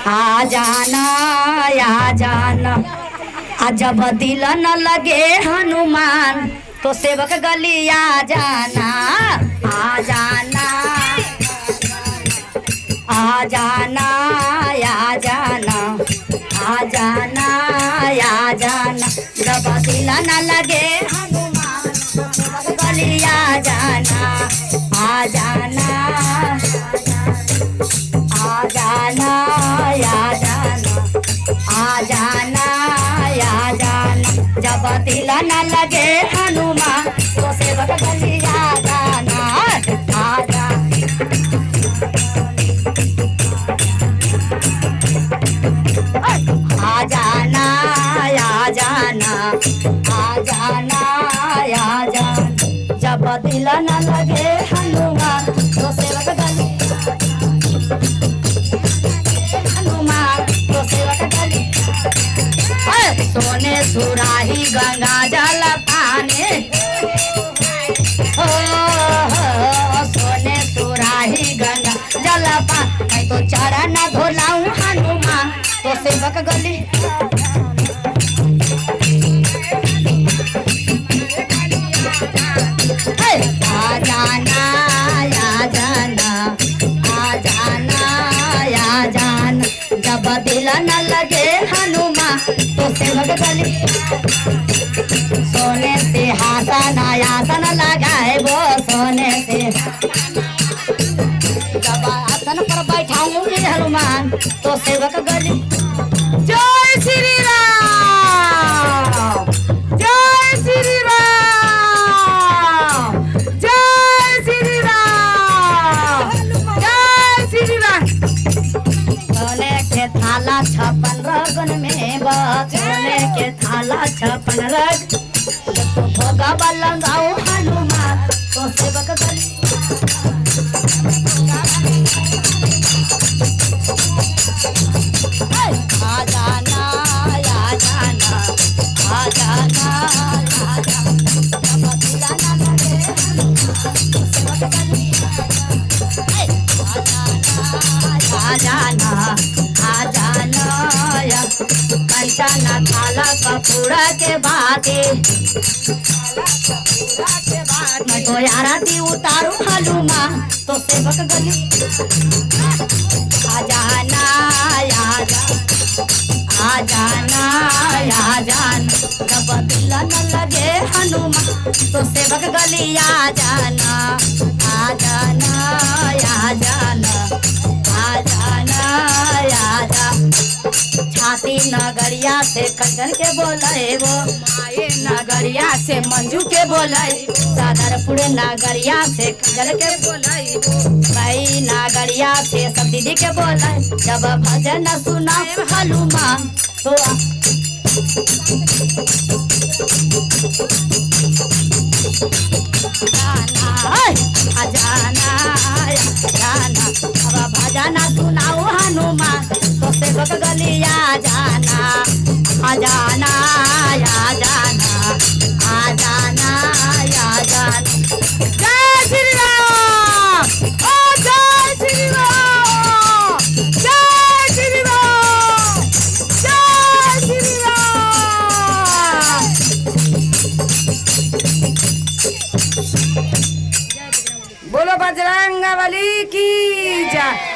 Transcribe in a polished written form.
आ जाना आ जाना। आ जब दिल न लगे हनुमान तो सेवक गली आ जाना। आ जाना आ जाना आ जाना। आ जाना आ जाना। जब दिल न लगे हनुमान तो सेवक गली आ जाना। आ जाना आ जाना आ जाना। आ जाना आ जाना। जब दिल न लगे हनुमान तो सेवक गली आ जाना। आ जाना आ जाना आ जाना। आ जाना आ जाना। जब दिल न लगे हनुमान तो सेवक गली हनुमान तो सेवक गली। सोने सुराही गंगा जल पाने हो सोने सुराही गंगा जल पाने तो चरण धोलाऊं हनुमान तो सेवक गली। आ जाना आ जाना। आ जाना आ जाना। जब दिल न लगे हनुमान तो सेवक गली। सोने से हासन आसन लगाए वो सोने से। जब आसन पर बैठाऊंगी हनुमान तो सेवक गली। जय श्री राम जय श्री राम जय श्री राम जय श्री राम। सोने के थाला 56 रगन में सोने के थाला 56 रग। तो भोगा लगाओ हनुमान तो सेवक गली। आ जाना आ जाना। आ जाना आ जाना। आ जाना कंचना थाला कपूरा के बाते मैं तो आरती उतारू हनुमान तो सेवक गली। आ जाना आ जाना। आ जाना आ जाना। जब दिल न लगे हनुमान तो सेवक गली आ जाना। आ जाना आ जाना। आ जाना आ जाना। छाती नगरिया से कंचन के बोले वो माए नगरिया से मंजू के बोले। सादरपुर नगरिया से कंचन के बोले भाई नगरिया से सब दीदी के बोले। जब भजन सुना हनुमान तो आ जाना आ जाना। अब भजन सुनाओ हनुमान तो सेवक गली आ जाना। आ जाना आ जाना। आ जाना आ जाना। जय श्री राम ओ जय श्री राम जय श्री राम जय श्री राम। बोलो बजरंग बली की जय।